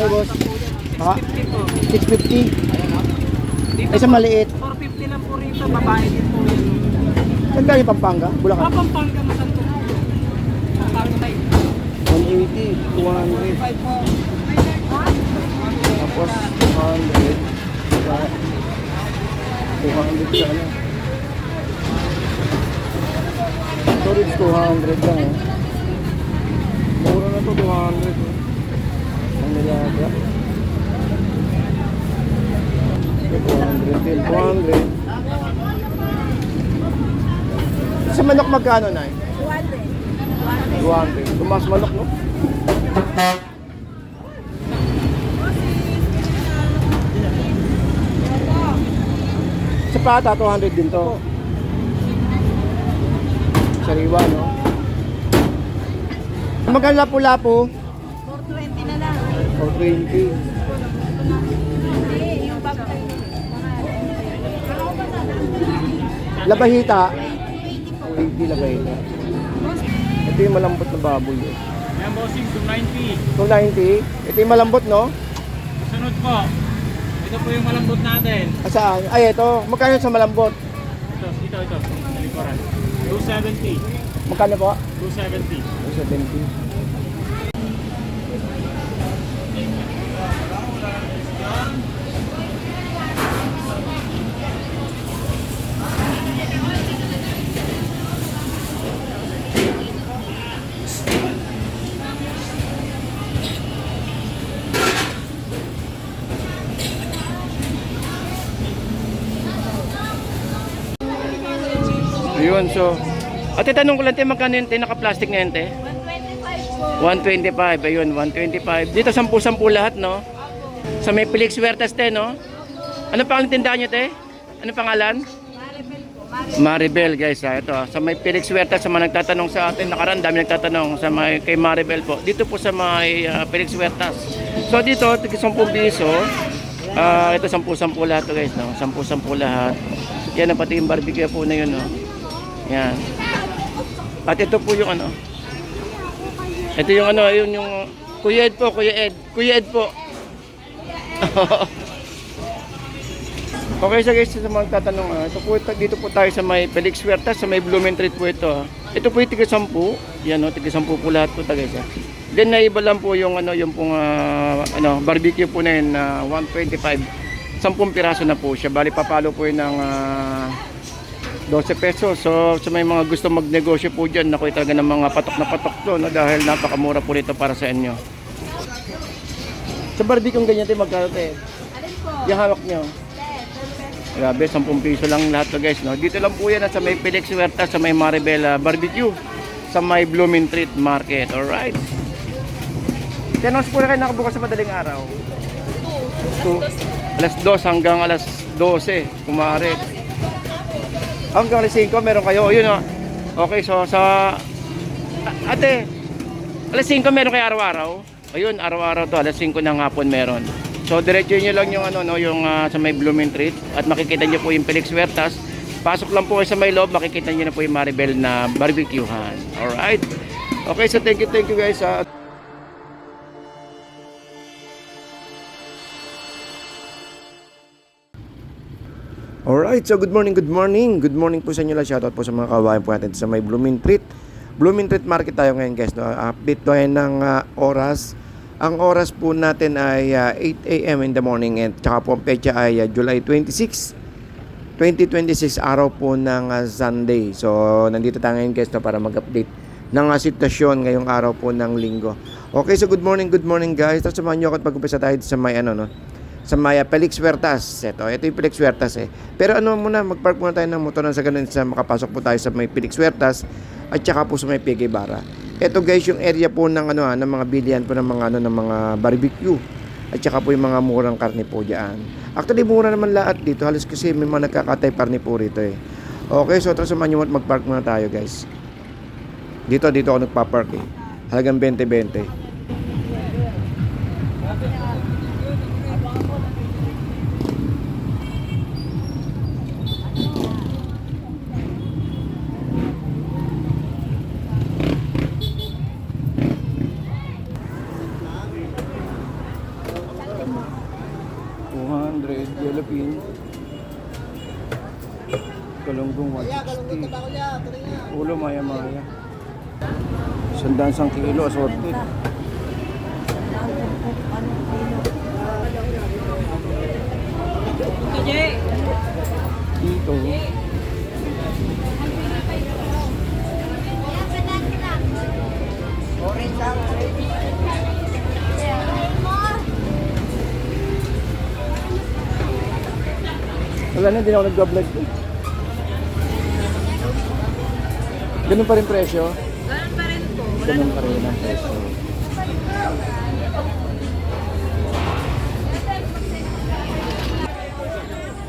Hey, boss. Ha? 650 po. 650. Dito Ay, sa maliit. 450 lang po rito. Babae din po yan. Saan galing Pampanga? Bulacan? Pampanga mo saan po? Pampanga tayo. 180, 200. 5 po. Tapos 200. 200 sa ano. Storage 200 lang eh. Mura na to, 200. Ang nilaga. 200 din, 200. Sa manok magkano na eh? 200. Tumas manok no? Sa pata, 200 din to. Sariwa, no? Magkano lapu-lapu? 420 na lang. 420. Yung bag Labahita. 80 labahita. Ito yung malambot na baboy. Eh. Yan bossing, 290. 290. Ito yung malambot, no? Sunod po. Ito po yung malambot natin. Saan? Ay, ito. Magkano sa malambot? Ito. Sa likuran. 270. Magkano po? 270. 270. Ayun, so. Ate, tanong ko lang, te, magkano yung naka-plastic na yun, te? 125 po. 125, ayun, 125. Dito, 10-10 lahat, no? Sa may Felix Huertas, te, no? Ano pa ang tindahan nyo, te? Ano pangalan? Maribel po. Maribel, guys, ha? Ito, sa may Felix Huertas, sa mga nagtatanong sa atin, nakaraan, dami nagtatanong sa may, kay Maribel po. Dito po sa may Felix Huertas. So, dito, 10 piso. Ito, 10-10 lahat, to, guys, no? 10-10 lahat. Yan, pati yung barbecue po na yun, no? Yan. At ito po yung ano. Ito yung ano, yun yung Kuya Ed po, Kuya Ed. Kuya Ed po. Okay, so guys, sa mga tatanong, ito po, dito po tayo sa may Felix Huertas, sa may Blooming Treat po ito. Ito po yung tiga-10. Yan, no, tiga-10 po lahat po, guys. Then naiba lang po yung ano, yung pong ano, barbecue po na yun, 125. 10 piraso na po siya. Bali papalo po yun ng 12 pesos. So sa may mga gusto magnegosyo po dyan, nakuha talaga ng mga patok na patok to, no? Dahil napakamura po nito para sa inyo. Sa barbecue ganyan tayo magkano tayo? Alin po? Yung hawak nyo. 10 Grabe, 10 piso lang lahat to, guys, no? Dito lang po yan sa may Felix Huertas, sa may Maribel Barbecue, sa may Blooming Treat Market. Alright. Tiyanos po na kayo nakabukas sa madaling araw. 2 alas 2 hanggang alas 12 kumare. Hanggang alas 5 meron kayo. Yun, o. Okay, so sa ate, alas 5 meron kayo araw-araw. Ayun, araw-araw to, alas 5 ng hapon meron. So diretso niyo lang yung ano, no, yung sa may Blooming Treat at makikita niyo po yung Felix Huertas. Pasok lang po kayo sa may loob, makikita niyo na po yung Maribel na barbecuehan. Alright. Okay, so thank you guys. Alright, so good morning. Good morning po sa inyo lahat. Shoutout po sa mga kabayan po natin sa may Blooming Treat. Blooming Treat Market tayo ngayon, guys, no? Update tayo ng oras. Ang oras po natin ay 8 a.m. in the morning and tsaka po ang pecha ay July 26, 2026, araw po ng Sunday. So, nandito tayo ngayon, guys, no, para mag-update ng sitwasyon ngayong araw po ng linggo. Okay, so good morning guys. Tapos samahan nyo ako at mag-upisa tayo sa may ano, no? Sa may Felix Huertas. Ito yung Felix Huertas eh. Pero ano muna, mag-park muna tayo ng motor sa ganun sa makapasok po tayo sa may Felix Huertas at saka po sa may PK Bara. Ito, guys, yung area po ng ano ng mga bilihan po ng mga ano ng mga barbecue at saka po yung mga murang karne po diyan. Actually, mura naman lahat dito halos kasi may mga nagkakatay karne po rito eh. Okay, so tara samahan nyo at mag-park muna tayo, guys. Dito ako nagpa-park eh. Halagang 20-20. 100, yellow pin. Galunggong 160. Ulo maya-maya. 100 kilo assorted. Dito. Wala na, hindi na ako nag-vlog ko. Ganun pa rin presyo? Ganun pa rin po. Ganun pa rin ang presyo.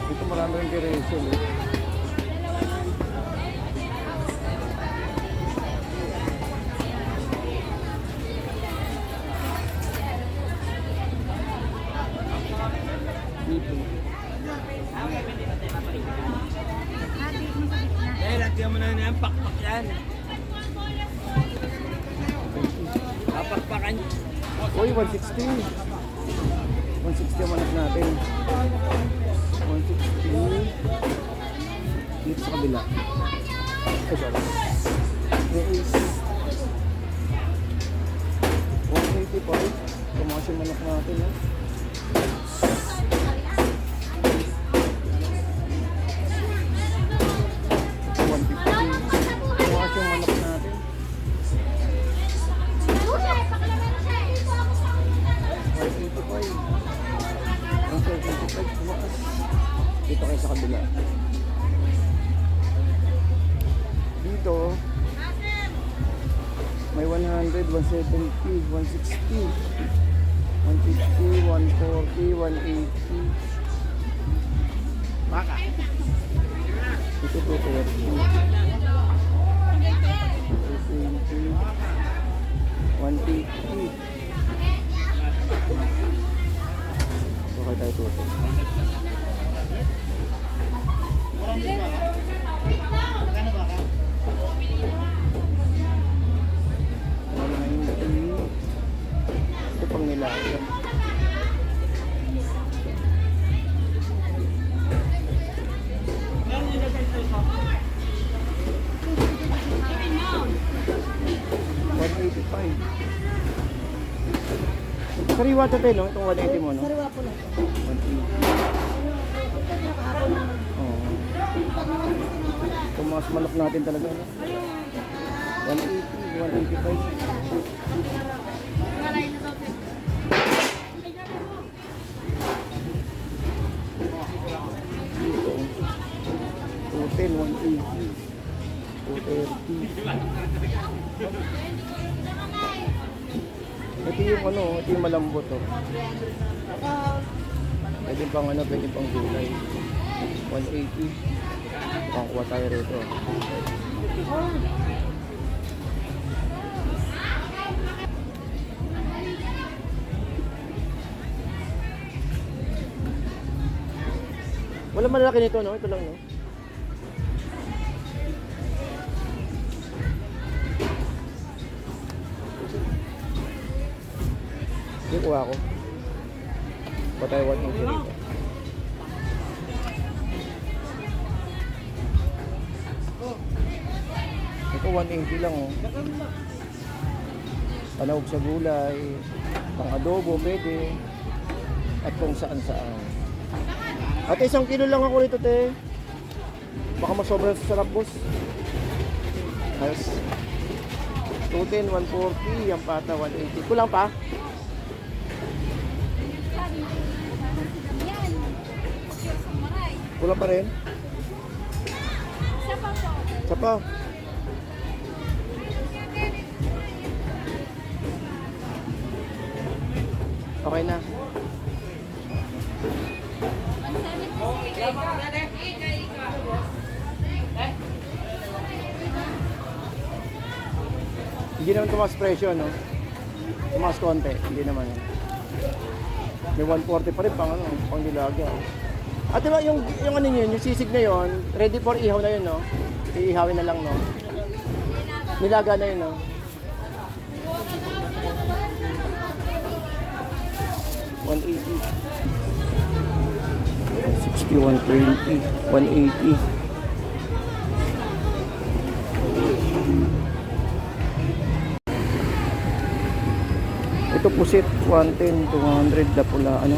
Dito marami yung presyo. Dito. Lagyan mo na yan, pakpak yan. Papakpakan. Uy, 160. 160 ang manok natin. 160. Dito sa kabila. Ay, sorry. There is 185. Tumakas yung manok natin, eh. Tumakas yung manok natin. 175. Tumakas. Dito kayo sa kabila. Dito may 100, 170, 160, 150, 140, 180. Baka. Ito 230. 220, 180. Okay tayo tuto. Ito pang nilaga. Sariwa to tayo, no? Itong 180 mo, no? Sariwa po lang. 180. Oo. Itong mga manok natin talaga, no? 180, 185. Dito. 210, 180. 230. Ito yung ano, ito yung malambot, oh. Pwede pang ano, pwede pang gulay. 180. Pangkuha tayo rito. Wala malaki nito, no? Ito lang, no? Hindi, kuha ko. Patay 180 rito. Ito 180 lang, oh. Panahog sa gulay, pang adobo, pwede. At kung saan-saan. At 1 kilo lang ako nito, te. Baka masobra sa sarap, boss. Ayos. 210, 140, yung pata 180. Kulang pa? Kulang pa rin? Isa pa. Okay na. Hindi naman tumas presyo, no? Tumas konti, hindi naman. May 140 pa rin pang ano, pang nilaga. At diba yung ano yun, yung sisig na yun, ready for ihaw na yun, no? Iihawin na lang, no? Nilaga na yun, no? $180. 120, 180. Ito pusit, 110, 200 na pula, ano?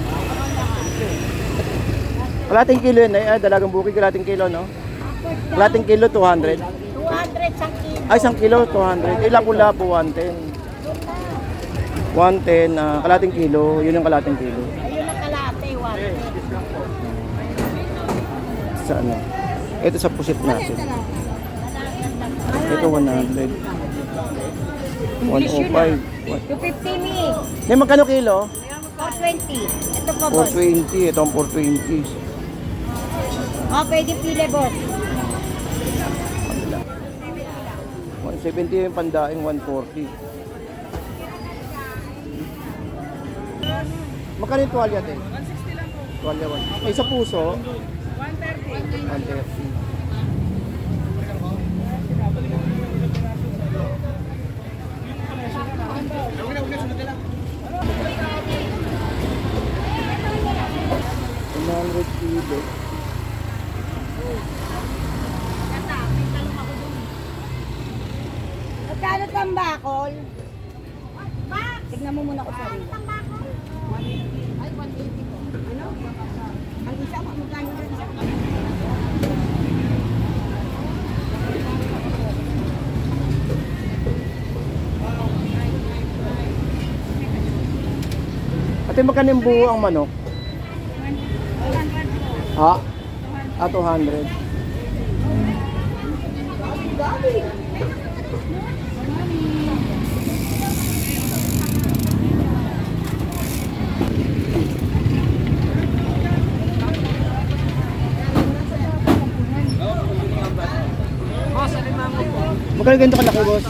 Kalating kilo yun, dalagang bukid, kalating kilo, no? Kalating kilo, 200. 200 sa kilo. Ay, isang kilo, 200. Ilang pula po, 110. 110, kalating kilo, yun yung kalating kilo. Ayun ang kalate, 100. Sa ano? Ito sa pusit natin. Ito 100. 105. 250 mi. May magkano kilo? 420. Ito po, boss. 420. Ito ang 420. Pwede pili, boss. 170 yung pandaing 140. Magkano yung tuwalya, te? 160 lang po. Tuwalya, 1. Ay, sa puso? 130. 130. Kilo. Magkano tambakol? Tignan mo muna ko sa rin. Ay, 180 po. Ano? Ang isa, magkano na isa? Ate, magkano yung buo ang manok? Ha? 200. Boss, alimango po. Magkano ganito kalaki, boss?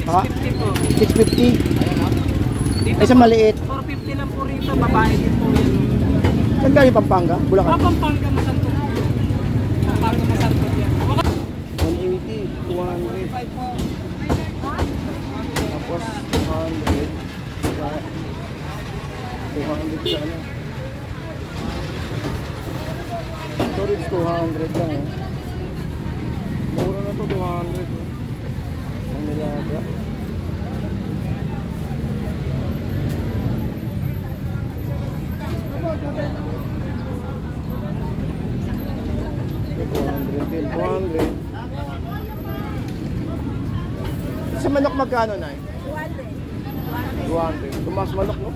Ha? 50 po. 650. Ay, sa maliit. 450 lang po rito, babae din po yan. Saan galing Pampanga? Bulacan? Pampanga, Masanto. Pampanga, Masanto yan. 180, 200. Tapos 200. 200 sa ano? Storage 200 lang, eh. Mura na to, 200. Ang nilaga. Din 200. Sa manok magkano, Nay? 200. Tumas manok, no?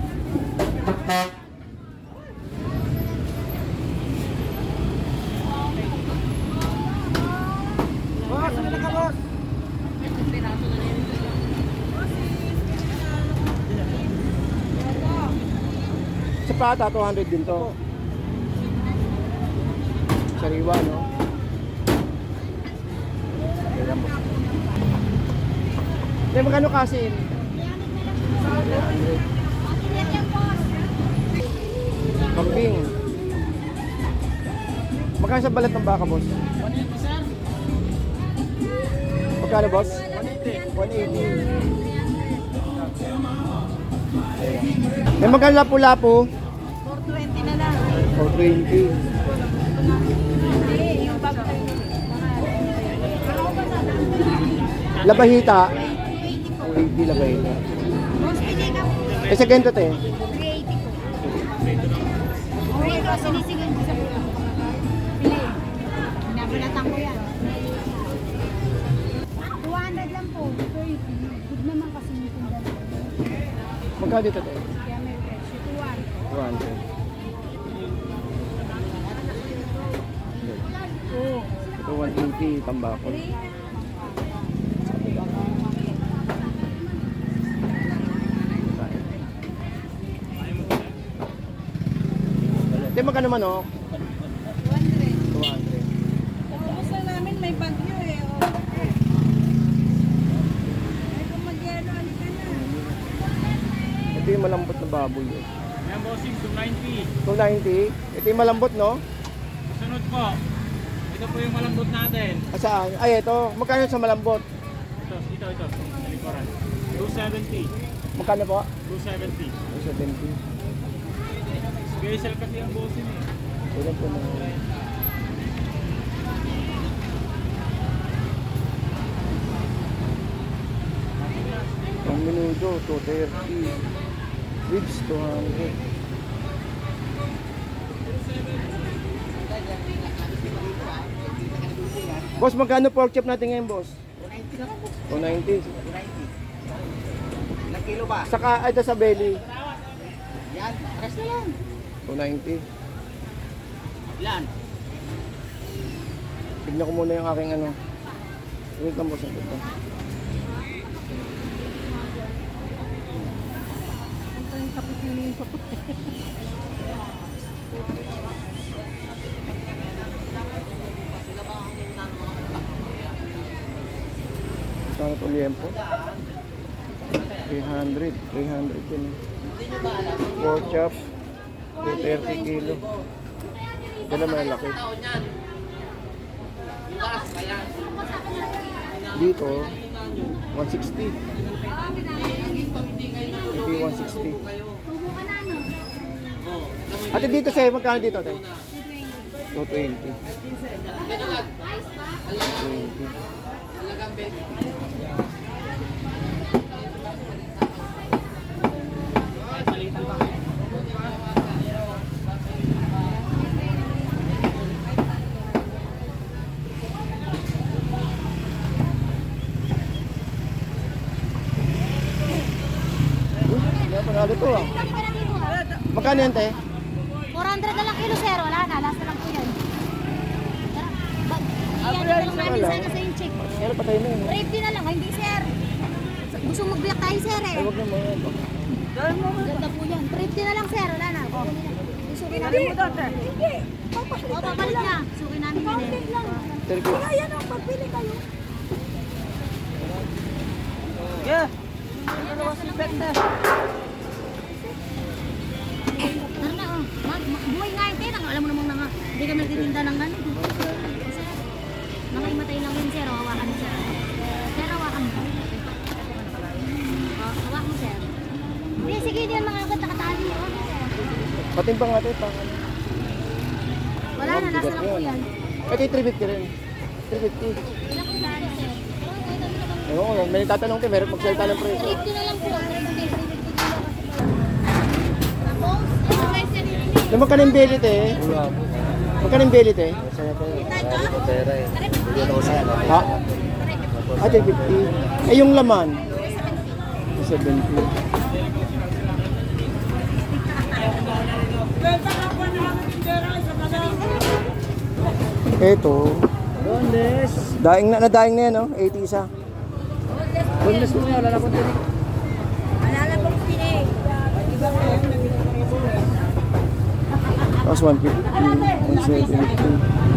Boss, ano ka, boss? Sa pata, 200 din to. Sariwa, no? Hindi, magkano kasi? 300. Kambing. Magkano sa balat ng baka, boss? 180, sir. Magkano, boss? 180. 180. May magkano lapu-lapu? 420 na lang. 420. Hindi, yung bag. Labahita. 80 labahita. Boss, pili ka po. Eh, sa ganito, te? 380 po. Rito, sinisigan ko sa puto. Pili. Pinabalatan ko yan. 200 lang po. Good naman kasi yung tindahan. Magkano dito, te? Kaya may presyo. 200. Ito 180, tambako. Ito magkano manok? 200. 200. Gusto namin may bagyo eh. Ay, kung mag-yelo, alika na. Ito yung malambot na baboy. Eh. Yan, bossing, 290. 290. Ito yung malambot, no? Sunod po. Ito po yung malambot natin. Saan? Ay, ito. Magkano sa malambot? Ito. Sa likuran. 270. Magkano po? 270. 270. Special kasi ang bossing eh. Ilan po na? Ang minuto, 230. Ribs, 200. Boss, magkano pork chop natin ngayon, boss? 290. 290. Ilang kilo ba? Saka, ito sa belly. Yan, rest na lang. 290. Ilan? Tignan ko muna yung aking ano. Wait lang, boss. Ito. Saan ito liempo? 300. 300 yun. Pork chop. 230 kilo. Ito na malaki. Dito, 160. Ito yung 160. Ate dito sa'yo, magkano dito ate? 220. 220. Panalo to ah. Magkano yan, te? 400 na lang kilo, sir. Wala na. Last na lang po yan. Iyan na lang namin sana sa yung check. Pero patay na yun. 350 na lang. Ay, hindi, sir. Gusto mo magbiyak tayo, sir, eh. Ay, wag na mo. Ganda po yan. 350 na lang, sir. Wala na. Suki namin mo doon, sir. Hindi. Papalit na. Suki namin yun, eh. Kaya na, pagpili kayo. Yeah. Narna, oh. Buhay nga yung tinang. Alam mo namang nga. Hindi kami nagtitinda ng ganun. Nakaimatay lang yun, sir. Hawakan mo, sir. Sir, hawakan mo. Hawakan mo, sir. Hindi, sige, hindi yan mga agad nakatali. patimbang natin pang ano. Wala na, nasa lang po yan. Ito yung 350 rin. 350. Ilang po daan, sir? Ewan ko, may tatanong tayo, meron magsalita ng presyo. 350 na lang po. 350 Magkano yung belit eh? Magkano yung belit eh? Ha? Ah, 350. Eh, yung laman? 70. Ito. Daing na nadaing na yan, no? 80 isa. Boneless mo yan, wala na pong tinik. Alala pong pinig. Tapos 150, 170.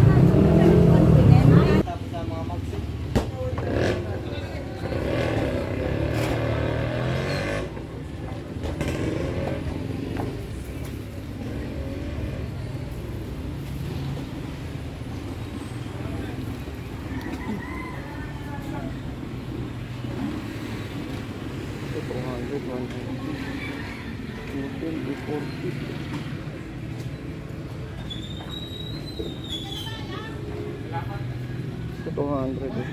Ito 200 eh.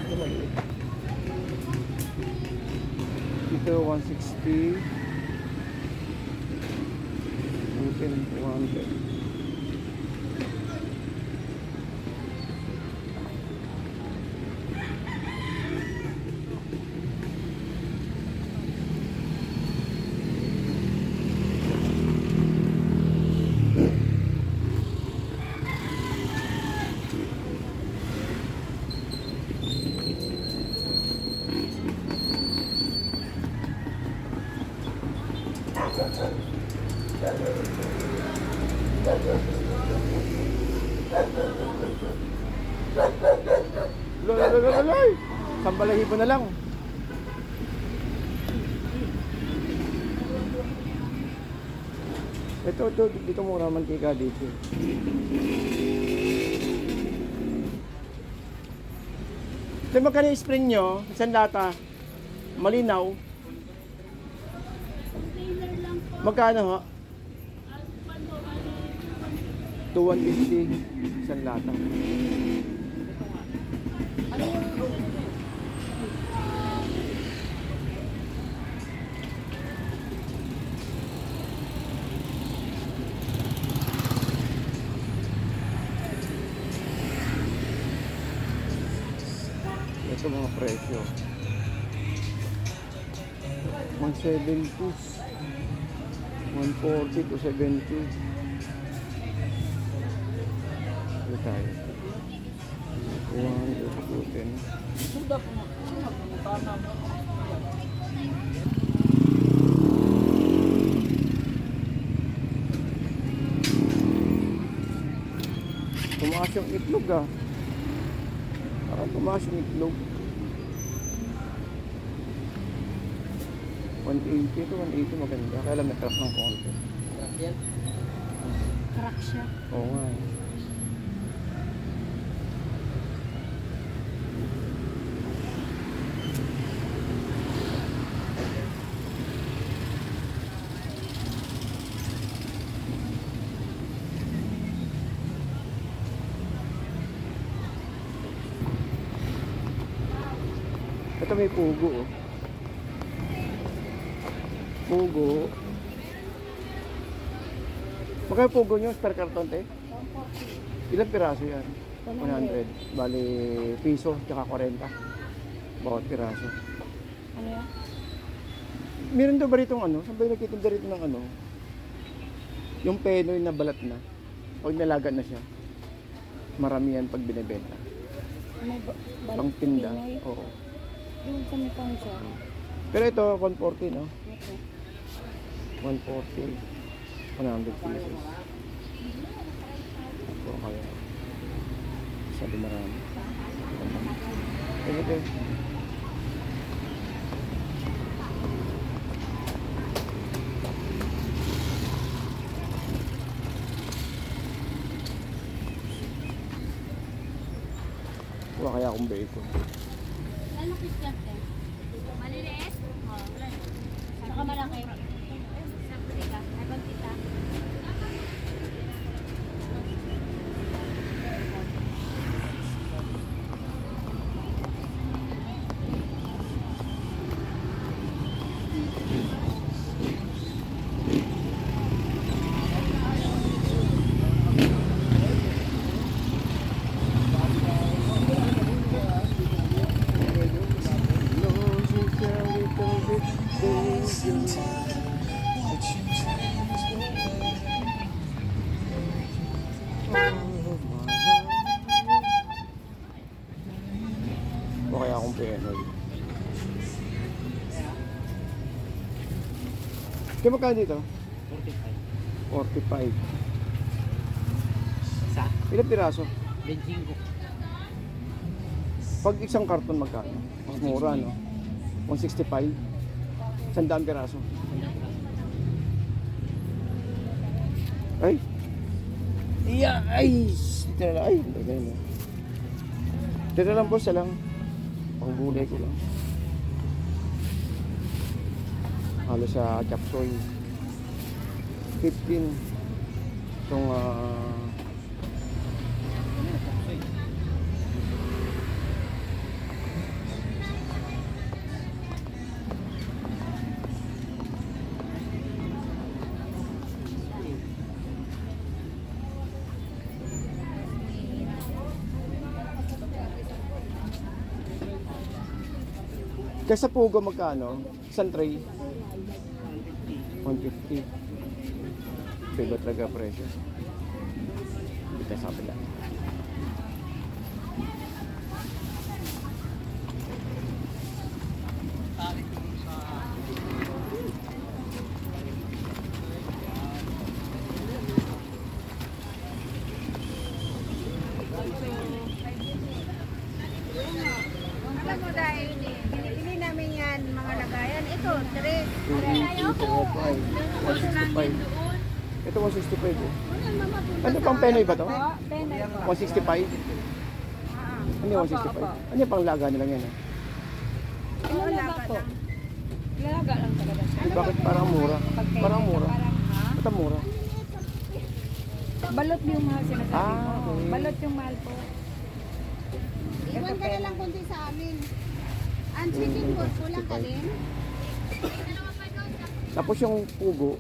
Ito maliit. Ito 160. Ito 200. Loloy! Sambalahibo na lang. Ito, dito mura mantika dito. Ito magkano yung spring nyo? Isang lata? Malinaw? Magkano ho? to 150 isang lata. Ito mga presyo. 170, 140 to 70. Ito tayo. 100 to 10. Sudah po na. Tanam. Tumaas yung itlog ah. Parang tumaas yung itlog. 180 to 180 maganda. Kaya lang may crack ng konti. Yan. Crack siya. Oo nga eh. Ito may pugo oh. Pugo. Magkano pugo nyo per karton te? Ilang piraso yan? 100. Bali piso tsaka 40. Bawat piraso. Ano yan? Meron daw ba rito ano? Saan ba yung nagtitinda rito ng ano? Yung penoy na balat na. Pag nalaga na siya. Marami yan pag binibenta. Ano ba? Pang tinda. Oo. Yung sa may pangsyon. Pero ito 140 no? Okay. 140. 100 pieces. Ito kaya. Sabi marami. Ito. Wala kaya akong bacon. Ano Christian te? Maliliit? Oo. Saka malaki. Sabi ka. Ay bang kita? O kaya akong penol. Kaya magkano dito? 45. Isa. Ilang piraso? 25. Pag isang karton magkano? Mas mura no? 165. 100 piraso. Ay! Iya! Ay! Dito na lang. Ay! Lagay mo. Dito na lang po sa lang. Panggulay ko lang. Halos sa chapsoy. 15. Itong kaysa pugo magkano? Isang tray? 150. Pero talaga presyo. Dito sa kapila. Alam mo dahil binibili namin yan mga lagayan. Ito, 3. 165. Ito 165 eh. Ano pang penoy ba to? Penay po. 165? Ano yung 165? Ano yung pang laga nila yan eh? Ilaga po. Ilaga lang talaga siya. Eh, bakit parang mura? Parang mura. Ha? Ba't ang mura? Balot yung mahal sinasabi Ah, ko. okay. Balot yung mahal po. Iwan ka na lang kunti sa amin. Ang chicken board, kulang ka din. Tapos yung pugo,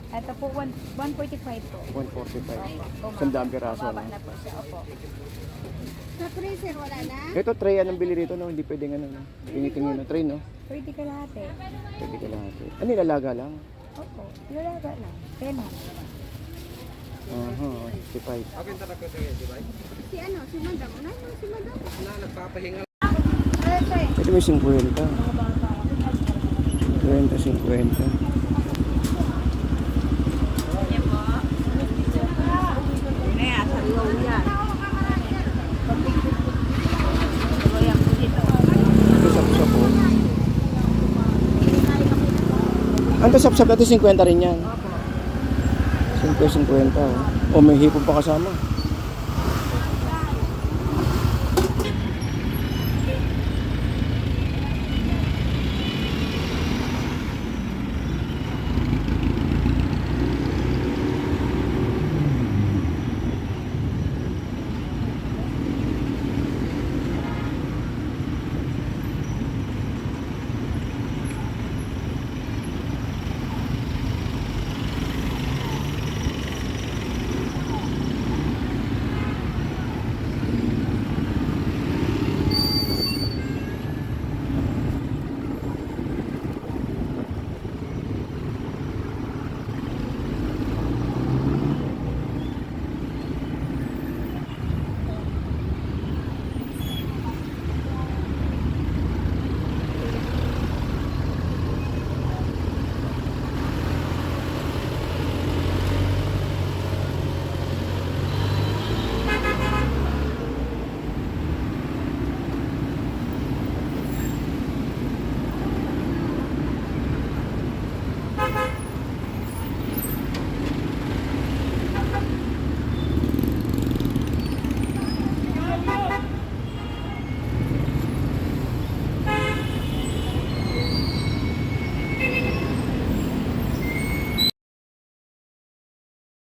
Ito po, 145 po. 145. Sandaan piraso Baba na. na po siya. Opo. Sa freezer, wala na. Ito, tray anong bili rito, no? Hindi pwedeng ano, no? Tingin-tingin, no? Tray, no? Pwede ka lahat eh. Pwede ka lahat. Ano, ilalaga lang? Opo. Lalaga lang. 10. Aha, 55. Si ano, si Madam. Ano si Madam? Ito may 50. 50. Ito sapsap po. Ang sapsap natin 50 rin yan. 50. Oh, may hipon pa kasama.